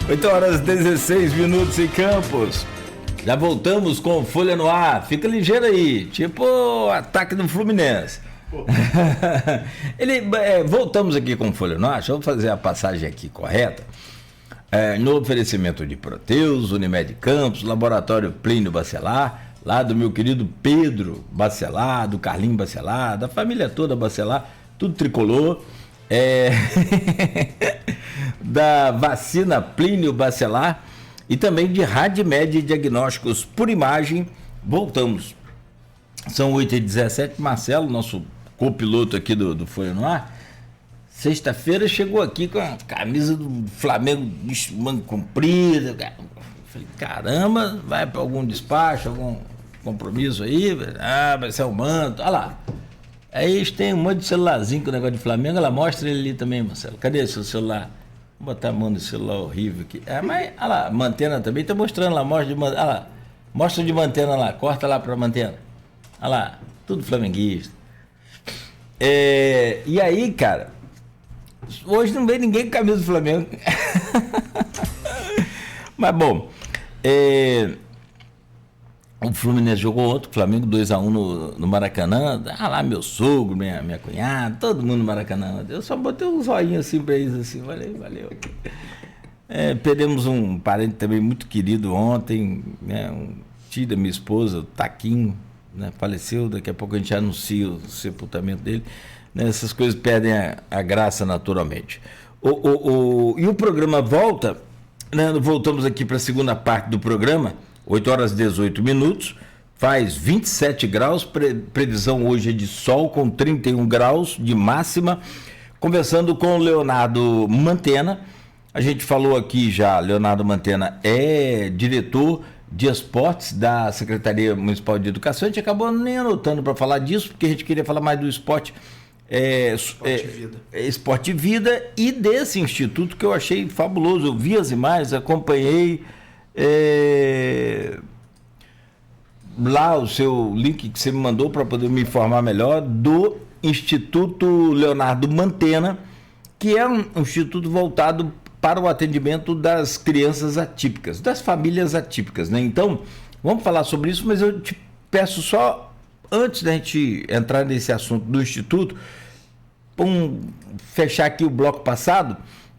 8h16 em Campos. Já voltamos com Folha no Ar. Fica ligeiro aí, tipo ataque do Fluminense. Voltamos aqui com Folha no Ar. Deixa eu fazer a passagem aqui correta. No oferecimento de Proteus, Unimed Campos, Laboratório Plínio Bacelar, lá do meu querido Pedro Bacelar, do Carlinho Bacelar, da família toda Bacelar, tudo tricolor. Da vacina Plínio Bacelar e também de Radmed Diagnósticos por Imagem. Voltamos. São 8h17. Marcelo, nosso copiloto aqui do Folha no Ar, sexta-feira chegou aqui com a camisa do Flamengo, manga comprida. Falei, caramba, vai para algum despacho, algum compromisso aí? Vai ser o manto. Olha lá. Aí eles têm um monte de celularzinho com o negócio de Flamengo. Ela mostra ele ali também, Marcelo. Cadê seu celular? Vou botar a mão no celular horrível aqui. Mas, olha lá, Mantena também tá mostrando lá. Mostra de Mantena lá. Corta lá pra Mantena. Olha lá, tudo flamenguista. E aí, cara, hoje não veio ninguém com camisa do Flamengo. Mas, bom, o Fluminense jogou ontem, o Flamengo 2-1 no Maracanã. Lá, meu sogro, minha cunhada, todo mundo no Maracanã. Eu só botei um zoinho assim pra eles, assim, valeu. Perdemos um parente também muito querido ontem, né? Um tio da minha esposa, o Taquinho, né? Faleceu, daqui a pouco a gente anuncia o sepultamento dele. Né? Essas coisas perdem a graça naturalmente. E o programa volta, né? Voltamos aqui para a segunda parte do programa. 8h18, faz 27 graus, previsão hoje é de sol com 31 graus de máxima. Conversando com o Leonardo Mantena, a gente falou aqui já, Leonardo Mantena é diretor de esportes da Secretaria Municipal de Educação. A gente acabou nem anotando para falar disso, porque a gente queria falar mais do esporte. Esporte e Vida, e desse instituto que eu achei fabuloso. Eu vi as imagens, acompanhei. Lá o seu link que você me mandou para poder me informar melhor do Instituto Leonardo Mantena, que é um instituto voltado para o atendimento das crianças atípicas, das famílias atípicas, né? Então, vamos falar sobre isso, mas eu te peço só, antes da gente entrar nesse assunto do instituto, fechar aqui o bloco passado.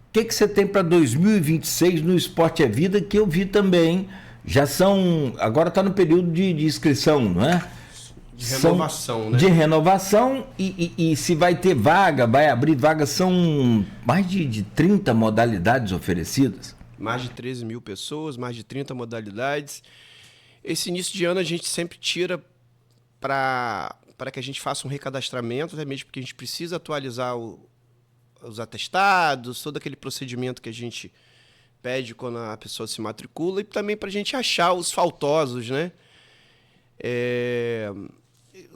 O que você tem para 2026 no Esporte é Vida, que eu vi também, agora está no período de inscrição, não é? De renovação, né? De renovação, e se vai ter vaga, vai abrir vaga, são mais de 30 modalidades oferecidas. Mais de 13 mil pessoas, mais de 30 modalidades. Esse início de ano a gente sempre tira para que a gente faça um recadastramento, até mesmo porque a gente precisa atualizar os atestados, todo aquele procedimento que a gente pede quando a pessoa se matricula, e também para a gente achar os faltosos, né?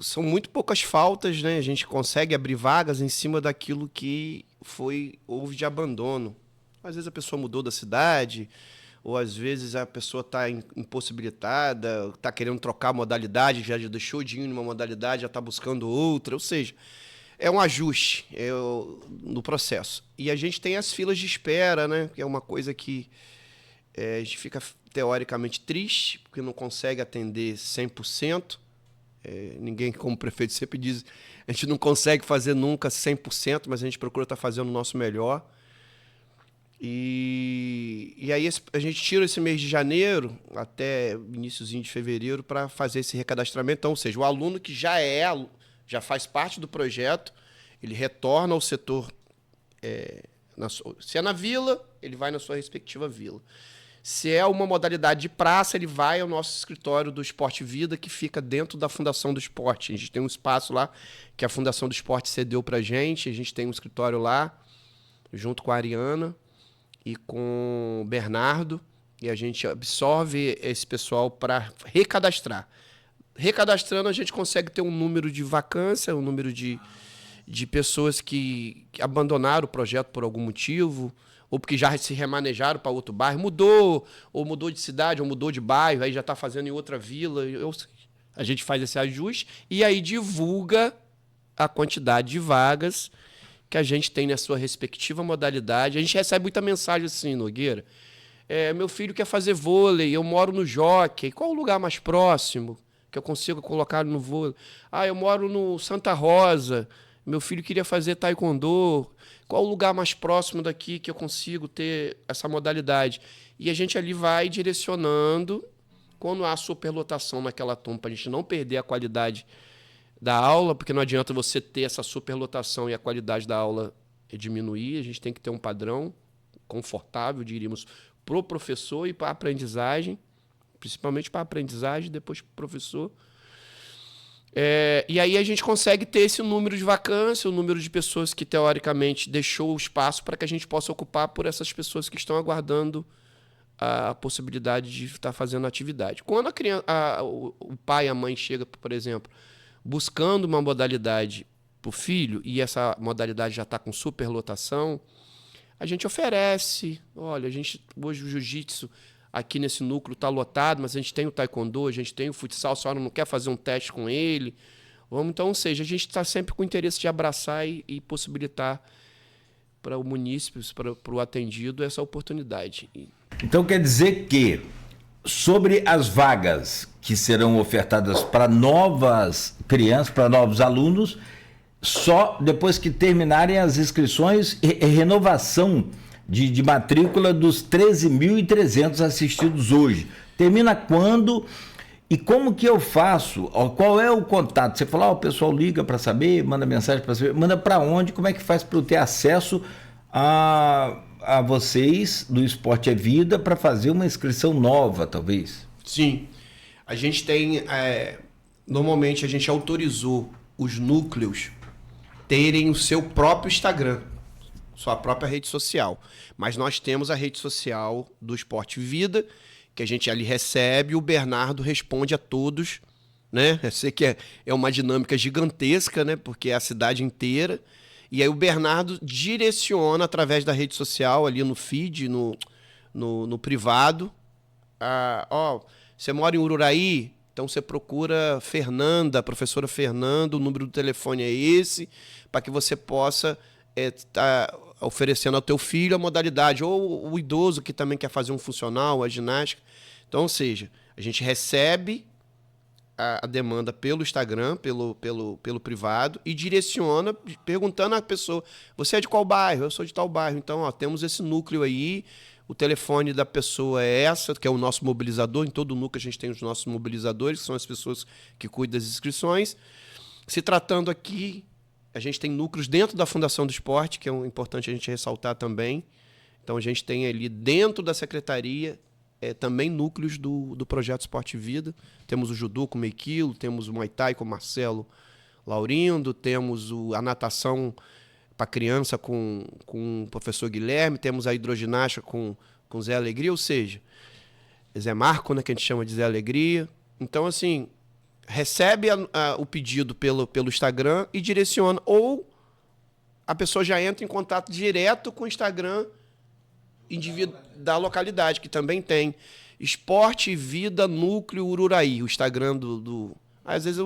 São muito poucas faltas, né? A gente consegue abrir vagas em cima daquilo que houve de abandono. Às vezes a pessoa mudou da cidade, ou às vezes a pessoa está impossibilitada, está querendo trocar a modalidade, já deixou de ir numa modalidade, já está buscando outra, ou seja, é um ajuste no processo. E a gente tem as filas de espera, né? Que é uma coisa que a gente fica teoricamente triste, porque não consegue atender 100%. Ninguém, como o prefeito sempre diz, a gente não consegue fazer nunca 100%, mas a gente procura estar fazendo o nosso melhor. E aí a gente tira esse mês de janeiro até iniciozinho de fevereiro para fazer esse recadastramento. Então, ou seja, o aluno que já faz parte do projeto, ele retorna ao setor, se é na vila, ele vai na sua respectiva vila. Se é uma modalidade de praça, ele vai ao nosso escritório do Esporte Vida, que fica dentro da Fundação do Esporte. A gente tem um espaço lá que a Fundação do Esporte cedeu para a gente tem um escritório lá, junto com a Ariana e com o Bernardo, e a gente absorve esse pessoal para recadastrar. Recadastrando, a gente consegue ter um número de vacância, um número de pessoas que abandonaram o projeto por algum motivo, ou porque já se remanejaram para outro bairro, mudou de cidade, ou mudou de bairro, aí já está fazendo em outra vila. A gente faz esse ajuste e aí divulga a quantidade de vagas que a gente tem na sua respectiva modalidade. A gente recebe muita mensagem assim, Nogueira, Meu filho quer fazer vôlei, eu moro no Jockey, qual o lugar mais próximo que eu consigo colocar no vôlei? Eu moro no Santa Rosa, meu filho queria fazer taekwondo, qual o lugar mais próximo daqui que eu consigo ter essa modalidade? E a gente ali vai direcionando, quando há superlotação naquela turma, para a gente não perder a qualidade da aula, porque não adianta você ter essa superlotação e a qualidade da aula diminuir, a gente tem que ter um padrão confortável, diríamos, para o professor e para a aprendizagem, principalmente para a aprendizagem, depois para o professor. E aí a gente consegue ter esse número de vacância, o número de pessoas que, teoricamente, deixou o espaço para que a gente possa ocupar por essas pessoas que estão aguardando a possibilidade de estar fazendo atividade. Quando a criança, o pai e a mãe chegam, por exemplo, buscando uma modalidade para o filho, e essa modalidade já está com superlotação, a gente oferece, olha, hoje o jiu-jitsu aqui nesse núcleo está lotado, mas a gente tem o taekwondo, a gente tem o futsal, a senhora não quer fazer um teste com ele? Então, ou seja, a gente está sempre com o interesse de abraçar e possibilitar para o munícipe, para o atendido, essa oportunidade. Então quer dizer que, sobre as vagas que serão ofertadas para novas crianças, para novos alunos, só depois que terminarem as inscrições e renovação de matrícula dos 13.300 assistidos hoje. Termina quando e como que eu faço? Qual é o contato? Você falou, o pessoal liga para saber, manda mensagem para saber, manda para onde? Como é que faz para eu ter acesso a vocês do Esporte é Vida para fazer uma inscrição nova, talvez? Sim. A gente tem... normalmente a gente autorizou os núcleos terem o seu próprio Instagram, sua própria rede social. Mas nós temos a rede social do Esporte Vida, que a gente ali recebe, o Bernardo responde a todos, né? Eu sei que é uma dinâmica gigantesca, né? Porque é a cidade inteira. E aí o Bernardo direciona através da rede social, ali no feed, no privado. Você mora em Ururaí? Então você procura Fernanda, a professora Fernanda, o número do telefone é esse, para que você possa estar oferecendo ao teu filho a modalidade, ou o idoso que também quer fazer um funcional, a ginástica. Então, ou seja, a gente recebe a demanda pelo Instagram, pelo privado, e direciona, perguntando à pessoa, você é de qual bairro? Eu sou de tal bairro. Então, temos esse núcleo aí, o telefone da pessoa é essa, que é o nosso mobilizador. Em todo núcleo a gente tem os nossos mobilizadores, que são as pessoas que cuidam das inscrições. Se tratando aqui, a gente tem núcleos dentro da Fundação do Esporte, que é importante a gente ressaltar também. Então a gente tem ali dentro da secretaria também núcleos do Projeto Esporte Vida. Temos o judô com o meio quilo, temos o Muay Thai com o Marcelo Laurindo, temos a natação para criança com o professor Guilherme, temos a hidroginástica com Zé Alegria, ou seja, Zé Marco, né, que a gente chama de Zé Alegria. Então, assim, recebe o pedido pelo Instagram e direciona, ou a pessoa já entra em contato direto com o Instagram da localidade, que também tem Esporte Vida Núcleo Ururaí, o Instagram Às vezes,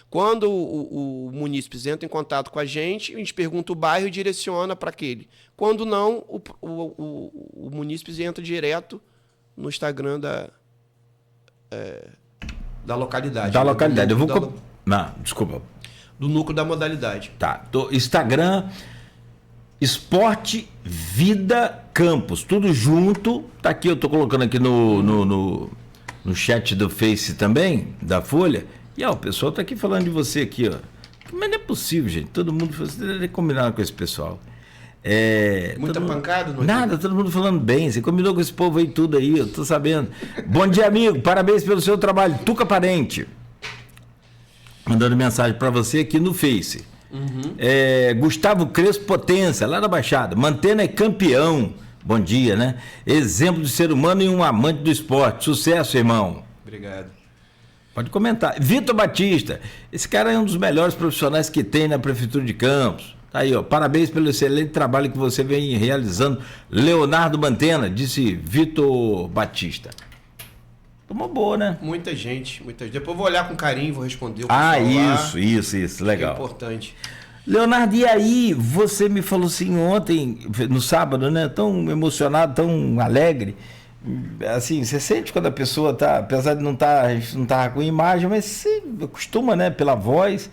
quando o munícipe entra em contato com a gente pergunta o bairro e direciona para aquele. Quando não, o munícipe entra direto no Instagram da localidade. Da localidade. Desculpa. Do núcleo da modalidade. Tá. Instagram, Esporte Vida Campos. Tudo junto. Tá aqui, eu tô colocando aqui no chat do Face também, da Folha. E o pessoal tá aqui falando de você aqui, ó. Mas não é possível, gente. Todo mundo você deve combinar com esse pessoal. Muita pancada? Nada, todo mundo falando bem. Você combinou com esse povo aí tudo aí, eu tô sabendo. Bom dia, amigo. Parabéns pelo seu trabalho. Tuca Parente. Mandando mensagem para você aqui no Face. Gustavo Crespo Potência, lá da Baixada. Mantena é campeão. Bom dia, né? Exemplo de ser humano e um amante do esporte. Sucesso, irmão. Obrigado. Pode comentar. Vitor Batista, esse cara é um dos melhores profissionais que tem na Prefeitura de Campos. Tá aí, ó. Parabéns pelo excelente trabalho que você vem realizando. Leonardo Mantena, disse Vitor Batista. Tomou boa, né? Muita gente. Depois eu vou olhar com carinho, vou responder o isso, legal. É importante. Leonardo, e aí, você me falou assim ontem, no sábado, né? Tão emocionado, tão alegre. Assim, você sente quando a pessoa tá, apesar de não tá, a gente não tá com imagem, mas você acostuma, né, pela voz.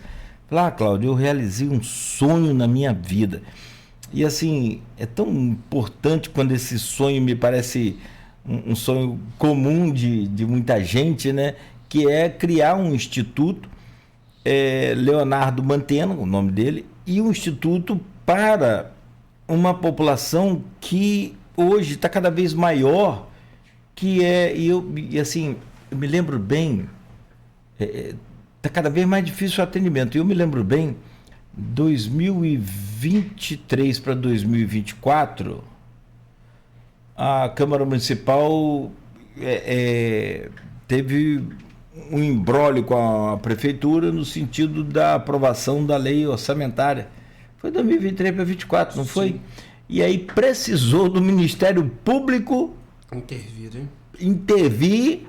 Falar, Cláudio, eu realizei um sonho na minha vida. E assim, é tão importante quando esse sonho me parece um sonho comum de muita gente, né? Que é criar um instituto, Leonardo Mantena, o nome dele, e um instituto para uma população que hoje está cada vez maior, que é, e assim, eu me lembro bem, está cada vez mais difícil o atendimento. Eu me lembro bem, 2023 para 2024, a Câmara Municipal teve um imbróglio com a Prefeitura no sentido da aprovação da lei orçamentária. Foi 2023 para 2024, não foi? E aí precisou do Ministério Público intervir,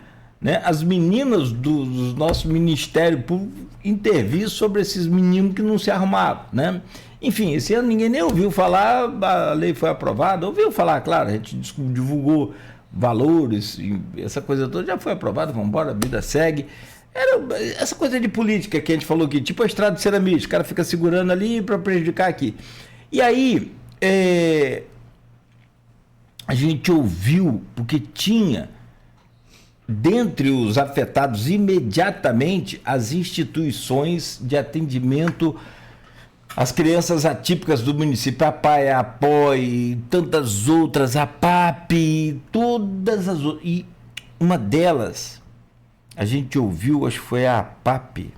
né? As meninas dos nossos Ministério Público intervir sobre esses meninos que não se arrumavam, né? Enfim, esse ano ninguém nem ouviu falar, a lei foi aprovada, ouviu falar, claro, a gente divulgou valores, essa coisa toda já foi aprovada, vamos embora, a vida segue. Era essa coisa de política que a gente falou aqui, tipo a estrada de ceramismo, o cara fica segurando ali para prejudicar aqui. E aí, a gente ouviu, porque tinha, dentre os afetados imediatamente, as instituições de atendimento às crianças atípicas do município, a PAI, a APOI, tantas outras, a PAP, todas as outras. E uma delas, a gente ouviu, acho que foi a APAP,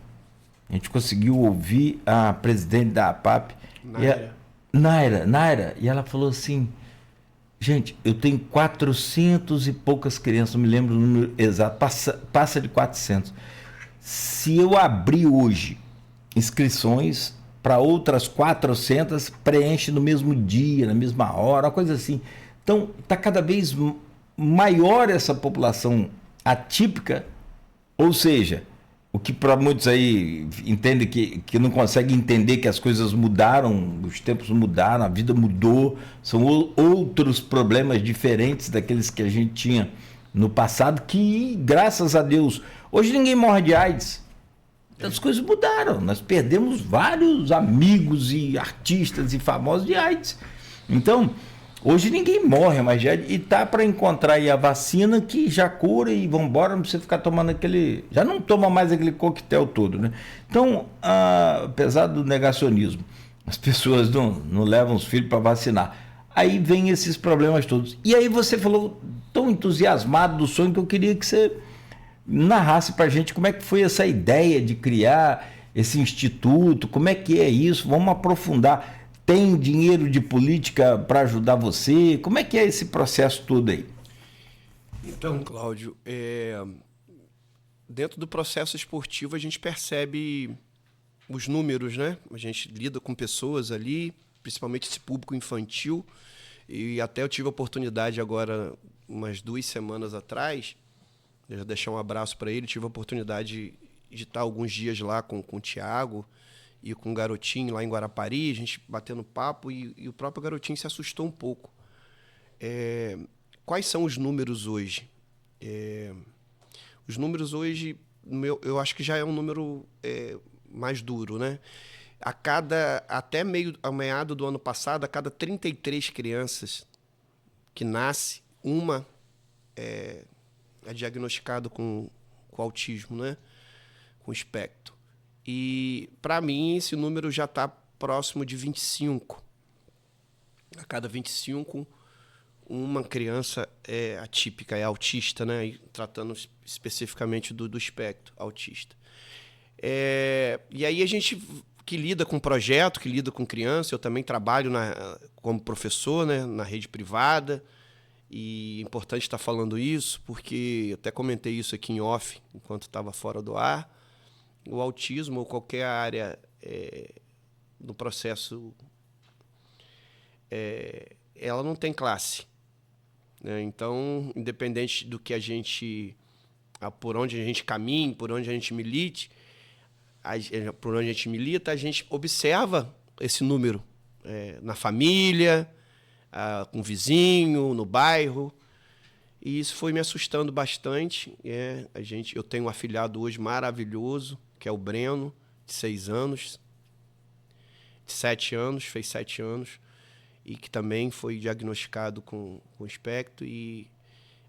a gente conseguiu ouvir a presidente da APAP, Naira, e ela falou assim, gente, eu tenho 400 e poucas crianças, não me lembro o número exato, passa de 400. Se eu abrir hoje inscrições para outras 400, preenche no mesmo dia, na mesma hora, uma coisa assim. Então, está cada vez maior essa população atípica, ou seja, o que para muitos aí entendem que não conseguem entender que as coisas mudaram, os tempos mudaram, a vida mudou, são outros problemas diferentes daqueles que a gente tinha no passado, que, graças a Deus, hoje ninguém morre de AIDS. As coisas mudaram, nós perdemos vários amigos e artistas e famosos de AIDS. Então, hoje ninguém morre mais de AIDS e tá para encontrar aí a vacina que já cura e vambora, não precisa ficar tomando aquele... Já não toma mais aquele coquetel todo, né? Então, apesar do negacionismo, as pessoas não levam os filhos para vacinar. Aí vem esses problemas todos. E aí você falou tão entusiasmado do sonho que eu queria que você narrasse para a gente como é que foi essa ideia de criar esse instituto, como é que é isso, vamos aprofundar. Tem dinheiro de política para ajudar você? Como é que é esse processo todo aí? Então, Cláudio, dentro do processo esportivo a gente percebe os números, né? A gente lida com pessoas ali, principalmente esse público infantil, e até eu tive a oportunidade agora, umas 2 semanas atrás, eu já deixar um abraço para ele, tive a oportunidade de estar alguns dias lá com o Thiago e com o Garotinho lá em Guarapari, a gente batendo papo, e o próprio Garotinho se assustou um pouco. Quais são os números hoje? Os números hoje, eu acho que já é um número mais duro, né? Até meado do ano passado, a cada 33 crianças que nasce, uma é diagnosticado com autismo, né? Com espectro. E, para mim, esse número já está próximo de 25. A cada 25, uma criança é atípica, é autista, né? E tratando especificamente do espectro autista. E aí a gente que lida com projeto, que lida com criança, eu também trabalho como professor, né? Na rede privada. E é importante estar falando isso, porque eu até comentei isso aqui em off, enquanto estava fora do ar. O autismo ou qualquer área no processo, ela não tem classe, né? Então, independente do que por onde a gente caminhe, por onde a gente milite, por onde a gente milita, a gente observa esse número na família, com o vizinho, no bairro. E isso foi me assustando bastante. Eu tenho um afilhado hoje maravilhoso, que é o Breno, de 6 anos, de 7 anos, fez 7 anos, e que também foi diagnosticado com espectro. E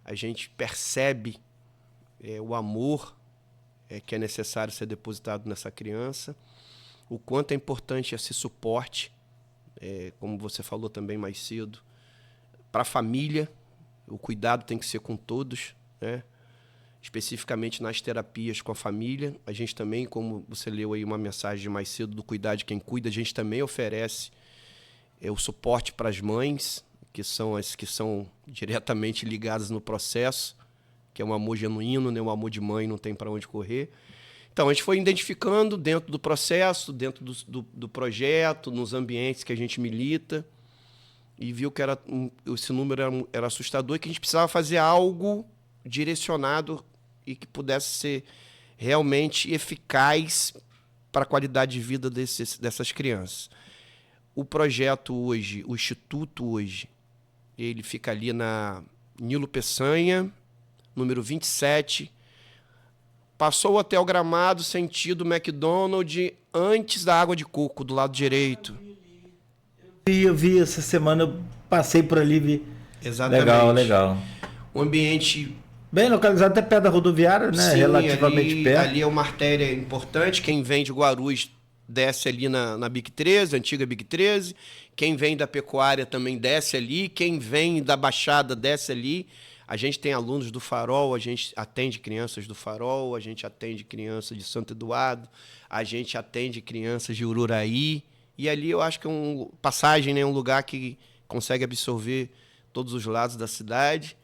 a gente percebe o amor que é necessário ser depositado nessa criança, o quanto é importante esse suporte, como você falou também mais cedo, para a família. O cuidado tem que ser com todos, né? Especificamente nas terapias com a família. A gente também, como você leu aí uma mensagem mais cedo do cuidar de quem cuida, a gente também oferece o suporte para as mães, que são as que são diretamente ligadas no processo, que é um amor genuíno, né? Um amor de mãe, não tem para onde correr. Então, a gente foi identificando dentro do processo, dentro do projeto, nos ambientes que a gente milita, e viu que esse número era assustador e que a gente precisava fazer algo direcionado e que pudesse ser realmente eficaz para a qualidade de vida dessas crianças. O projeto hoje, o Instituto hoje, ele fica ali na Nilo Peçanha, número 27, passou até o Gramado, sentido McDonald's, antes da Água de Coco, do lado direito. Eu vi essa semana, eu passei por ali, vi. Exatamente. Legal. Um ambiente bem localizado, até perto da rodoviária, né? Sim, relativamente perto. Ali é uma artéria importante. Quem vem de Guarulhos desce ali na BIC 13, antiga BIC 13. Quem vem da pecuária também desce ali. Quem vem da Baixada desce ali. A gente tem alunos do Farol, a gente atende crianças do Farol, a gente atende crianças de Santo Eduardo, a gente atende crianças de Ururaí. E ali eu acho que é passagem, né? Um lugar que consegue absorver todos os lados da cidade.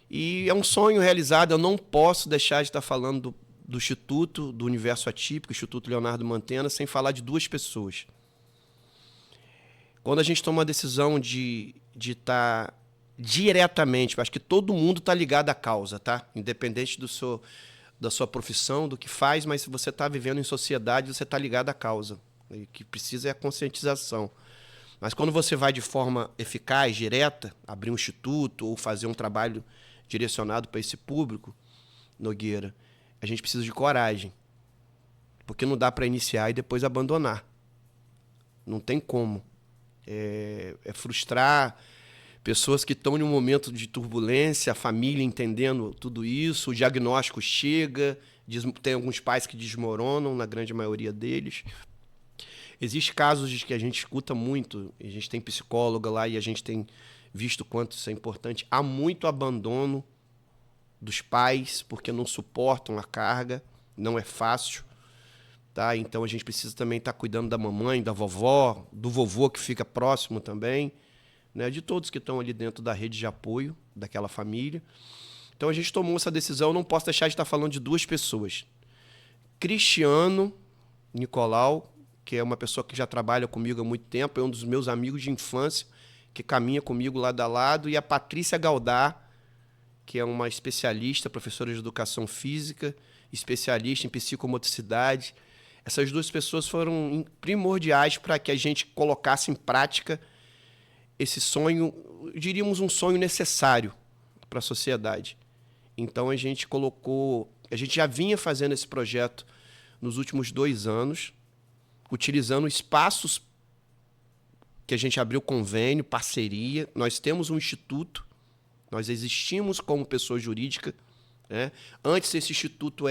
E é um sonho realizado. Eu não posso deixar de estar falando do Instituto, do Universo Atípico, Instituto Leonardo Mantena, sem falar de 2 pessoas. Quando a gente toma a decisão de estar diretamente, acho que todo mundo está ligado à causa, tá? Independente da sua profissão, do que faz, mas se você está vivendo em sociedade, você está ligado à causa. O que precisa é a conscientização. Mas quando você vai de forma eficaz, direta, abrir um instituto ou fazer um trabalho direcionado para esse público, Nogueira, a gente precisa de coragem. Porque não dá para iniciar e depois abandonar. Não tem como. É frustrar pessoas que estão em um momento de turbulência, a família entendendo tudo isso, o diagnóstico chega, tem alguns pais que desmoronam, na grande maioria deles. Existem casos de que a gente escuta muito, a gente tem psicóloga lá e a gente tem visto quanto isso é importante. Há muito abandono dos pais porque não suportam a carga, não é fácil, tá? Então a gente precisa também estar cuidando da mamãe, da vovó, do vovô que fica próximo também, né? De todos que estão ali dentro da rede de apoio daquela família. Então a gente tomou essa decisão, não posso deixar de estar falando de 2 pessoas. Cristiano Nicolau, que é uma pessoa que já trabalha comigo há muito tempo, é um dos meus amigos de infância, que caminha comigo lado a lado, e a Patrícia Galdar, que é uma especialista, professora de educação física, especialista em psicomotricidade. Essas 2 pessoas foram primordiais para que a gente colocasse em prática esse sonho, diríamos um sonho necessário para a sociedade. Então a gente já vinha fazendo esse projeto nos últimos 2 anos, utilizando espaços que a gente abriu convênio, parceria. Nós temos um instituto, nós existimos como pessoa jurídica, né? Antes esse instituto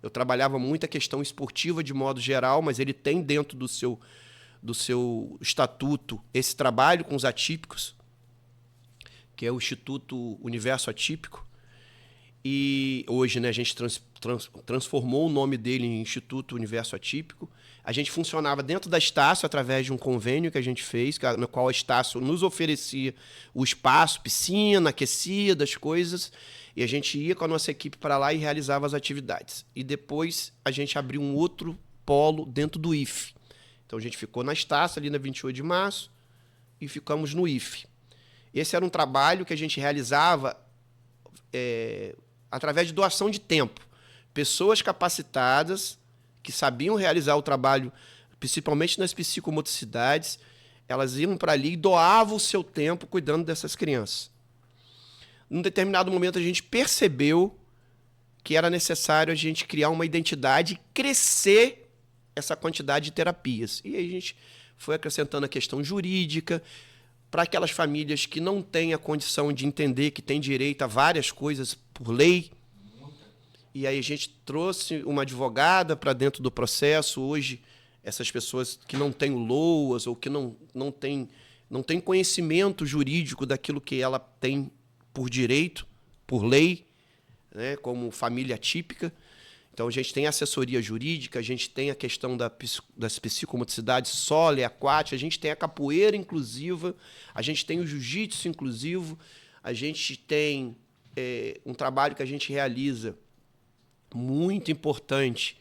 eu trabalhava muito a questão esportiva de modo geral, mas ele tem dentro do seu estatuto esse trabalho com os atípicos, que é o Instituto Universo Atípico. E hoje, né, a gente transformou o nome dele em Instituto Universo Atípico. A gente funcionava dentro da Estácio através de um convênio que a gente fez, no qual a Estácio nos oferecia o espaço, piscina, aquecida, as coisas, e a gente ia com a nossa equipe para lá e realizava as atividades. E depois a gente abriu um outro polo dentro do IFE. Então a gente ficou na Estácio, ali na 28 de março, e ficamos no IFE. Esse era um trabalho que a gente realizava através de doação de tempo. Pessoas capacitadas que sabiam realizar o trabalho, principalmente nas psicomotricidades, elas iam para ali e doavam o seu tempo cuidando dessas crianças. num determinado momento a gente percebeu que era necessário a gente criar uma identidade e crescer essa quantidade de terapias. E aí a gente foi acrescentando a questão jurídica para aquelas famílias que não têm a condição de entender que têm direito a várias coisas por lei. E aí a gente trouxe uma advogada para dentro do processo. Hoje, essas pessoas que não têm o LOAS ou que não têm conhecimento jurídico daquilo que ela tem por direito, por lei, né, como família típica. Então, a gente tem assessoria jurídica, a gente tem a questão das psicomotricidades solo e aquática, a gente tem a capoeira inclusiva, a gente tem o jiu-jitsu inclusivo, a gente tem um trabalho que a gente realiza muito importante,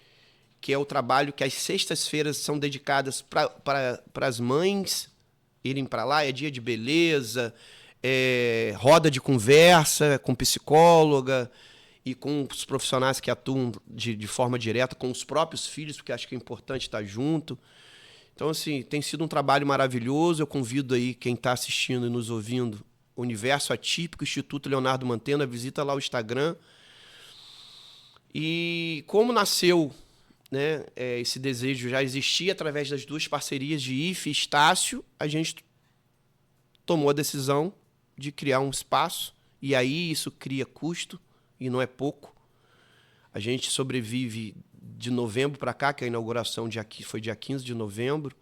que é o trabalho que as sextas-feiras são dedicadas para as mães irem para lá, é dia de beleza, roda de conversa com psicóloga, e com os profissionais que atuam de forma direta, com os próprios filhos, porque acho que é importante estar junto. Então, assim, tem sido um trabalho maravilhoso. Eu convido aí quem está assistindo e nos ouvindo, Universo Atípico, Instituto Leonardo Mantena, visita lá o Instagram. E como nasceu, né, esse desejo já existia através das duas parcerias de IFE e Estácio, a gente tomou a decisão de criar um espaço, e aí isso cria custo, e não é pouco. A gente sobrevive de novembro para cá, que a inauguração foi dia 15 de novembro.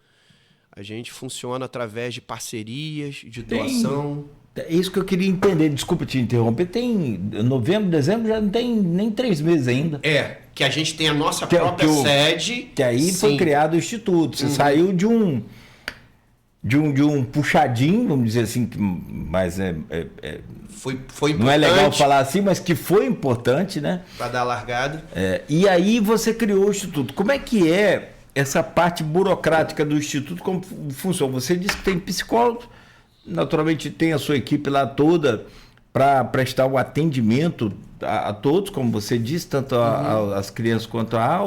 A gente funciona através de parcerias, de doação. É isso que eu queria entender, desculpa te interromper. Tem novembro, dezembro, já não tem nem 3 meses ainda. Que a gente tem a nossa própria sede. Que aí foi criado o Instituto. Você saiu de um puxadinho, vamos dizer assim, mas foi importante. Não é legal falar assim, mas que foi importante, né? Para dar largada. E aí você criou o Instituto. Como é que é essa parte burocrática do Instituto? Como funciona? Você disse que tem psicólogo, naturalmente tem a sua equipe lá toda para prestar o atendimento a todos, como você disse, tanto às crianças quanto a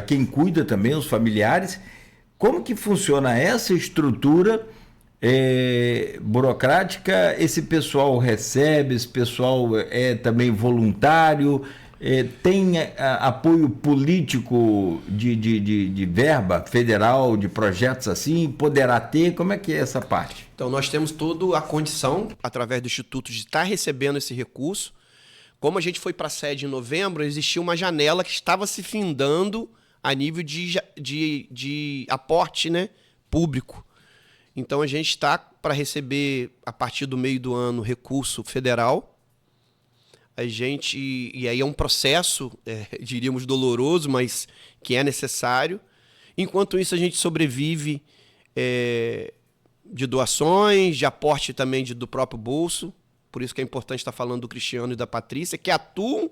quem cuida também, os familiares. Como que funciona essa estrutura burocrática? Esse pessoal recebe, esse pessoal é também voluntário, tem apoio político de verba federal, de projetos assim? Poderá ter? Como é que é essa parte? Então, nós temos toda a condição, através do Instituto, de estar recebendo esse recurso. Como a gente foi para a sede em novembro, existia uma janela que estava se findando a nível de aporte, né, público. Então, a gente está para receber, a partir do meio do ano, recurso federal. E aí é um processo, diríamos, doloroso, mas que é necessário. Enquanto isso, a gente sobrevive de doações, de aporte também do próprio bolso. Por isso que é importante estar falando do Cristiano e da Patrícia, que atuam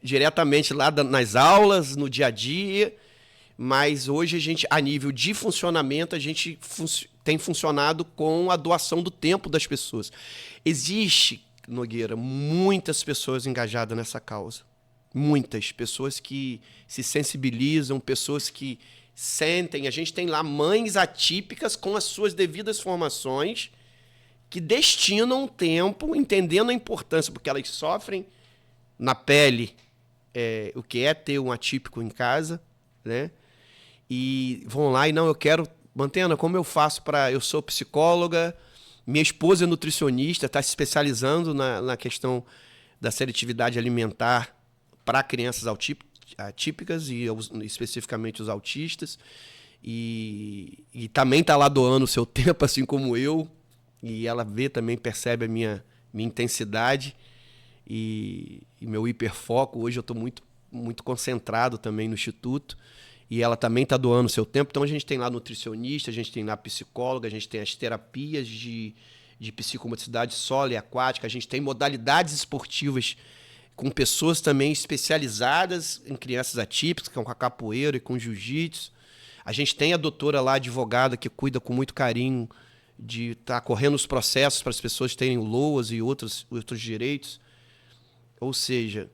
diretamente lá nas aulas, no dia a dia, mas hoje a gente, a nível de funcionamento, a gente tem funcionado com a doação do tempo das pessoas. Existe, Nogueira, muitas pessoas engajadas nessa causa. Muitas pessoas que se sensibilizam, pessoas que sentem. A gente tem lá mães atípicas com as suas devidas formações que destinam tempo, entendendo a importância, porque elas sofrem na pele o que é ter um atípico em casa, né? E vão lá e não, eu quero... Mantena, como eu faço para... Eu sou psicóloga, minha esposa é nutricionista, está se especializando na questão da seletividade alimentar para crianças atípicas e especificamente os autistas. E também está lá doando o seu tempo, assim como eu. E ela vê também, percebe a minha intensidade e meu hiperfoco. Hoje eu estou muito, muito concentrado também no Instituto. E ela também está doando o seu tempo. Então, a gente tem lá nutricionista, a gente tem lá psicóloga, a gente tem as terapias de psicomotricidade solo e aquática, a gente tem modalidades esportivas com pessoas também especializadas em crianças atípicas, com a capoeira e com jiu-jitsu. A gente tem a doutora lá, advogada, que cuida com muito carinho de estar correndo os processos para as pessoas terem LOAS e outros direitos. Ou seja...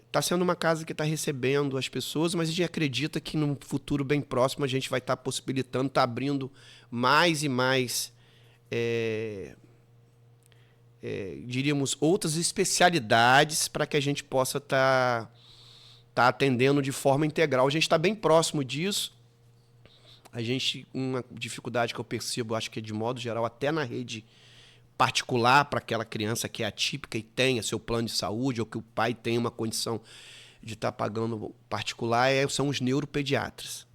Está sendo uma casa que está recebendo as pessoas, mas a gente acredita que no futuro bem próximo a gente vai estar possibilitando, está abrindo mais e mais diríamos, outras especialidades para que a gente possa estar atendendo de forma integral. A gente está bem próximo disso. A gente, uma dificuldade que eu percebo, acho que de modo geral, até na rede particular, para aquela criança que é atípica e tenha seu plano de saúde, ou que o pai tenha uma condição de estar pagando particular, são os neuropediatras.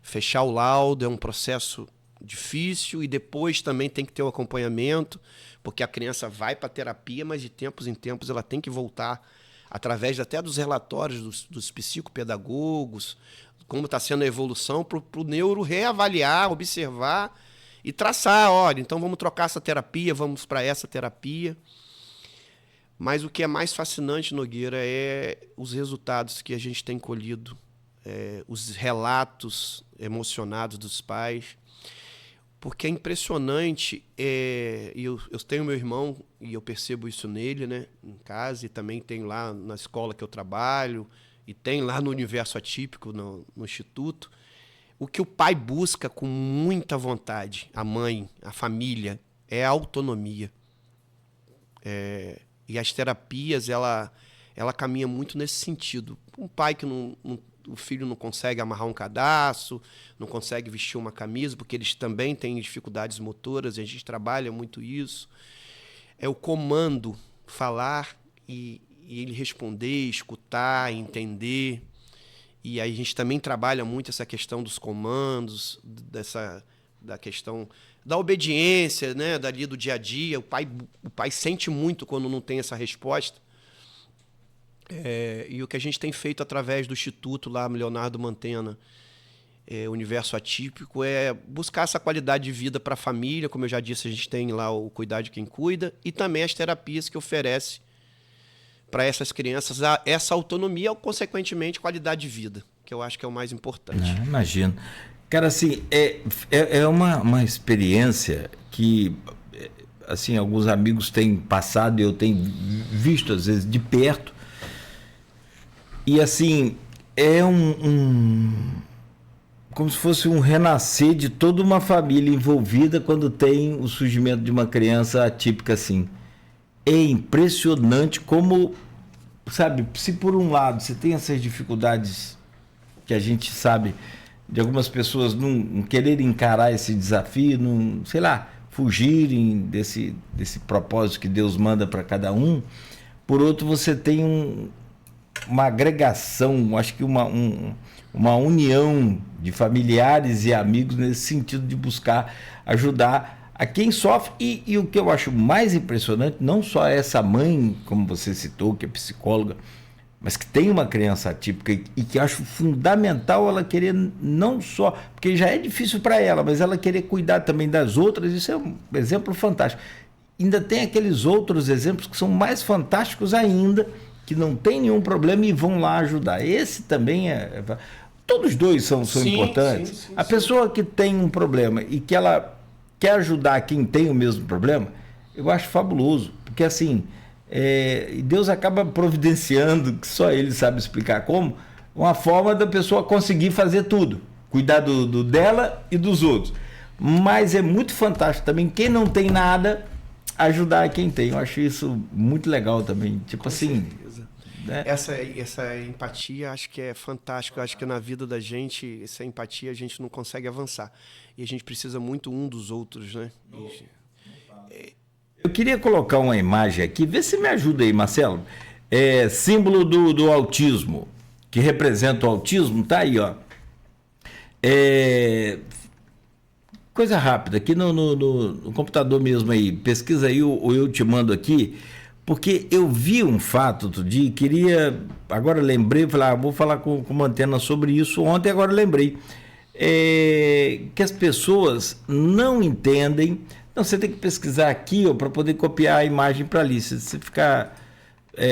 Fechar o laudo é um processo difícil e depois também tem que ter o acompanhamento, porque a criança vai para a terapia, mas de tempos em tempos ela tem que voltar, através até dos relatórios dos psicopedagogos, como está sendo a evolução, para o neuro reavaliar, observar e traçar, olha, então vamos trocar essa terapia, vamos para essa terapia. Mas o que é mais fascinante, Nogueira, é os resultados que a gente tem colhido, os relatos emocionados dos pais, porque é impressionante, e eu tenho meu irmão, e eu percebo isso nele, né, em casa, e também tenho lá na escola que eu trabalho, e tem lá no Universo Atípico, no Instituto, o que o pai busca com muita vontade, a mãe, a família, é a autonomia. E as terapias, ela caminha muito nesse sentido. Um pai que o filho não consegue amarrar um cadarço, não consegue vestir uma camisa, porque eles também têm dificuldades motoras, e a gente trabalha muito isso. É o comando, falar e ele responder, escutar, entender. E aí a gente também trabalha muito essa questão dos comandos, da questão da obediência, né, dali do dia a dia. O pai sente muito quando não tem essa resposta. E o que a gente tem feito através do Instituto lá, Leonardo Mantena, Universo Atípico, é buscar essa qualidade de vida para a família. Como eu já disse, a gente tem lá o Cuidar de Quem Cuida, e também as terapias que oferece para essas crianças essa autonomia e, consequentemente, qualidade de vida, que eu acho que é o mais importante. Imagino. Cara, assim, é uma experiência que, assim, alguns amigos têm passado e eu tenho visto, às vezes, de perto. E, assim, é como se fosse um renascer de toda uma família envolvida quando tem o surgimento de uma criança atípica, assim. É impressionante como, sabe, se por um lado você tem essas dificuldades que a gente sabe de algumas pessoas não quererem encarar esse desafio, não, sei lá, fugirem desse propósito que Deus manda para cada um, por outro você tem uma agregação, acho que uma união de familiares e amigos nesse sentido de buscar ajudar a quem sofre. E o que eu acho mais impressionante, não só essa mãe, como você citou, que é psicóloga, mas que tem uma criança atípica e que acho fundamental ela querer não só, porque já é difícil para ela, mas ela querer cuidar também das outras. Isso é um exemplo fantástico. Ainda tem aqueles outros exemplos que são mais fantásticos ainda, que não tem nenhum problema e vão lá ajudar. Esse também todos dois são importantes. Sim, a pessoa que tem um problema e que ela quer ajudar quem tem o mesmo problema, eu acho fabuloso, porque assim, Deus acaba providenciando, que só Ele sabe explicar como, uma forma da pessoa conseguir fazer tudo, cuidar do dela e dos outros. Mas é muito fantástico também, quem não tem nada, ajudar quem tem. Eu acho isso muito legal também, tipo com assim... Né? Essa empatia acho que é fantástico. Acho que na vida da gente, essa empatia a gente não consegue avançar. E a gente precisa muito um dos outros, né? Eu queria colocar uma imagem aqui, vê se me ajuda aí, Marcelo. Símbolo do autismo, que representa o autismo, tá aí, ó. Coisa rápida, aqui no computador mesmo aí, pesquisa aí, ou eu te mando aqui. Porque eu vi um fato outro dia, agora lembrei, falei, vou falar com o Mantena sobre isso ontem, agora lembrei, que as pessoas não entendem, então você tem que pesquisar aqui para poder copiar a imagem para ali, se você ficar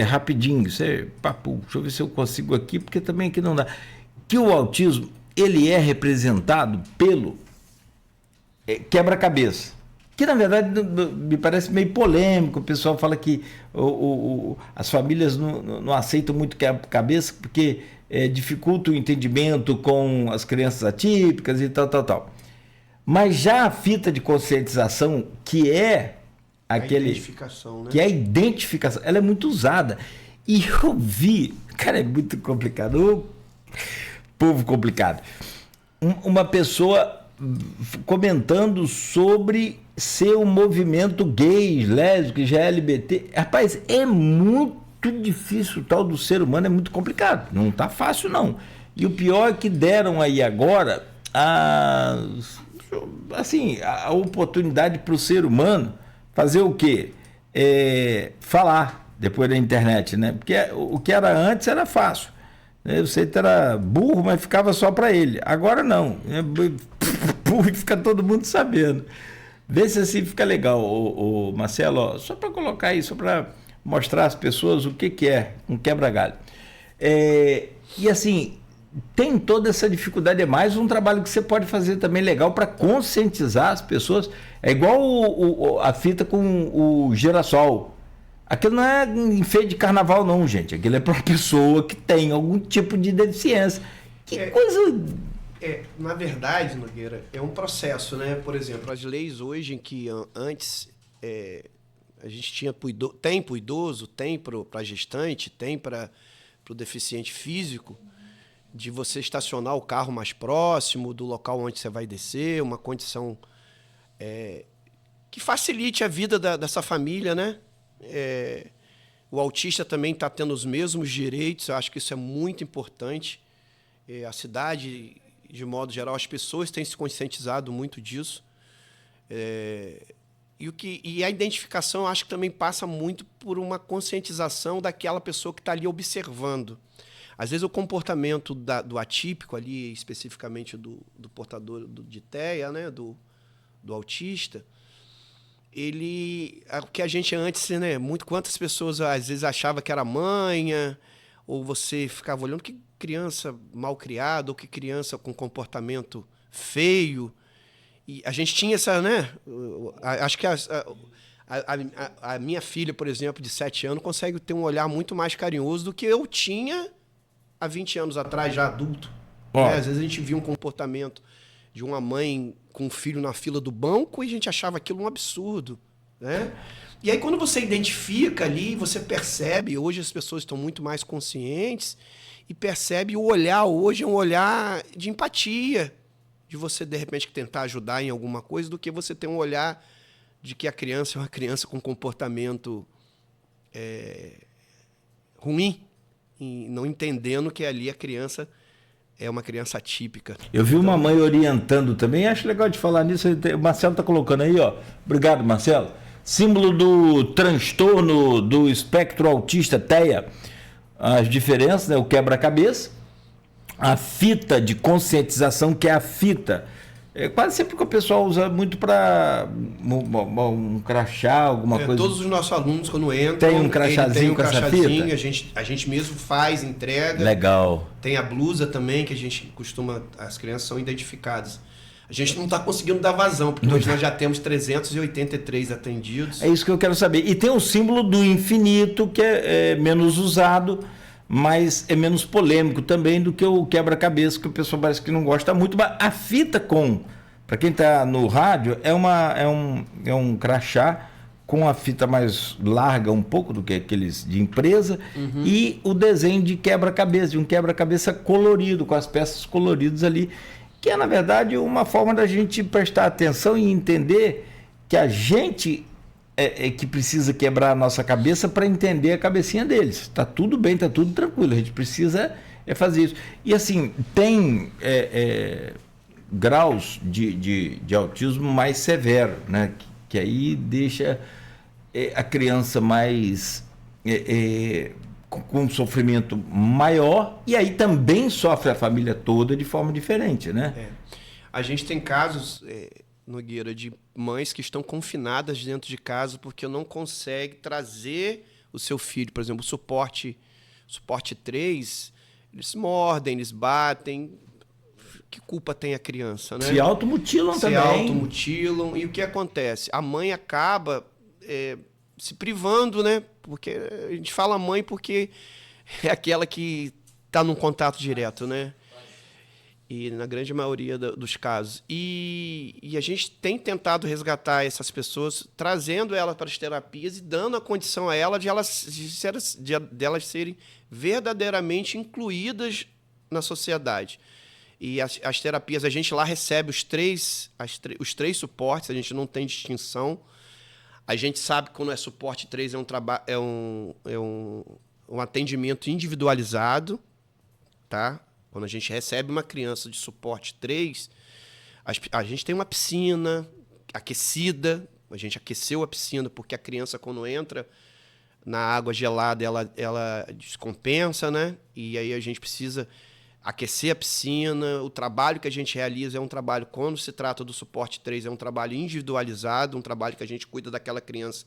rapidinho, deixa eu ver se eu consigo aqui, porque também aqui não dá, que o autismo, ele é representado pelo quebra-cabeça. Que, na verdade, me parece meio polêmico. O pessoal fala que as famílias não aceitam muito quebra-cabeça porque dificulta o entendimento com as crianças atípicas e tal. Mas já a fita de conscientização, que é aquele, a identificação, né? que é a identificação, ela é muito usada. E eu vi, cara, é muito complicado, ô, povo complicado. Uma pessoa comentando sobre ser um movimento gay, lésbico, LGBT. Rapaz, é muito difícil, o tal do ser humano é muito complicado, não tá fácil não. E o pior é que deram aí agora a oportunidade para o ser humano fazer o quê? Falar depois da internet, né? Porque o que era antes era fácil. Você era burro, mas ficava só para ele. Agora não. Burro e fica todo mundo sabendo. Vê se assim fica legal, Marcelo. Ó, só para colocar aí, só para mostrar às pessoas o que é um quebra-galho. E assim, tem toda essa dificuldade. É mais um trabalho que você pode fazer também legal para conscientizar as pessoas. É igual a fita com o girassol. Aquilo não é enfeite de carnaval, não, gente. Aquilo é para uma pessoa que tem algum tipo de deficiência. Que coisa. Na verdade, Nogueira, é um processo, né? Por exemplo, as leis hoje em que antes a gente tem para o idoso, tem para a gestante, tem para o deficiente físico, de você estacionar o carro mais próximo do local onde você vai descer, uma condição que facilite a vida dessa família, né? O autista também está tendo os mesmos direitos, eu acho que isso é muito importante. A cidade, de modo geral, as pessoas têm se conscientizado muito disso. E a identificação, eu acho que também passa muito por uma conscientização daquela pessoa que está ali observando. Às vezes o comportamento do atípico ali, especificamente do portador de TEA, né, do autista, o que a gente antes, né, quantas pessoas às vezes achava que era manha, ou você ficava olhando que criança mal criada, ou que criança com comportamento feio. E a gente tinha essa, né? Acho que a minha filha, por exemplo, de 7 anos, consegue ter um olhar muito mais carinhoso do que eu tinha há 20 anos atrás, já adulto. Né? Às vezes a gente via um comportamento de uma mãe com um filho na fila do banco e a gente achava aquilo um absurdo, né? E aí quando você identifica ali, você percebe, hoje as pessoas estão muito mais conscientes e percebe o olhar hoje é um olhar de empatia, de você de repente tentar ajudar em alguma coisa, do que você ter um olhar de que a criança é uma criança com comportamento ruim, e não entendendo que ali a criança é uma criança atípica. Eu vi uma mãe orientando também, acho legal de falar nisso, o Marcelo está colocando aí, ó. Obrigado, Marcelo. Símbolo do transtorno do espectro autista, TEA. As diferenças, né? O quebra-cabeça, a fita de conscientização, que é a fita. Quase sempre que o pessoal usa muito para um crachá, alguma coisa. Todos os nossos alunos, quando entram, tem um crachazinho com essa fita? A gente mesmo faz, entrega. Legal. Tem a blusa também, que a gente costuma... As crianças são identificadas. A gente não está conseguindo dar vazão, porque hoje nós já temos 383 atendidos. É isso que eu quero saber. E tem o símbolo do infinito, que é menos usado, mas é menos polêmico também do que o quebra-cabeça, que o pessoal parece que não gosta muito. Mas a fita para quem está no rádio, é um crachá com a fita mais larga um pouco do que aqueles de empresa, e o desenho de quebra-cabeça, de um quebra-cabeça colorido, com as peças coloridas ali, que é, na verdade, uma forma da gente prestar atenção e entender que a gente que precisa quebrar a nossa cabeça para entender a cabecinha deles. Está tudo bem, está tudo tranquilo, a gente precisa fazer isso. E assim, tem graus de autismo mais severo, né? Que aí deixa a criança mais com um sofrimento maior, e aí também sofre a família toda de forma diferente, né? A gente tem casos, Nogueira, de mães que estão confinadas dentro de casa porque não consegue trazer o seu filho. Por exemplo, o suporte 3, eles mordem, eles batem. Que culpa tem a criança, né? Se automutilam também. Se automutilam. E o que acontece? A mãe acaba se privando, né? Porque a gente fala mãe porque é aquela que está num contato direto, né? E na grande maioria dos casos. E a gente tem tentado resgatar essas pessoas, trazendo elas para as terapias e dando a condição a elas de elas serem verdadeiramente incluídas na sociedade. E as terapias, a gente lá recebe os três suportes, a gente não tem distinção. A gente sabe que quando é suporte 3 é um atendimento individualizado, tá? Quando a gente recebe uma criança de suporte 3, a gente tem uma piscina aquecida, a gente aqueceu a piscina porque a criança, quando entra na água gelada, ela descompensa, né? E aí a gente precisa aquecer a piscina. O trabalho que a gente realiza é um trabalho, quando se trata do suporte 3, é um trabalho individualizado, um trabalho que a gente cuida daquela criança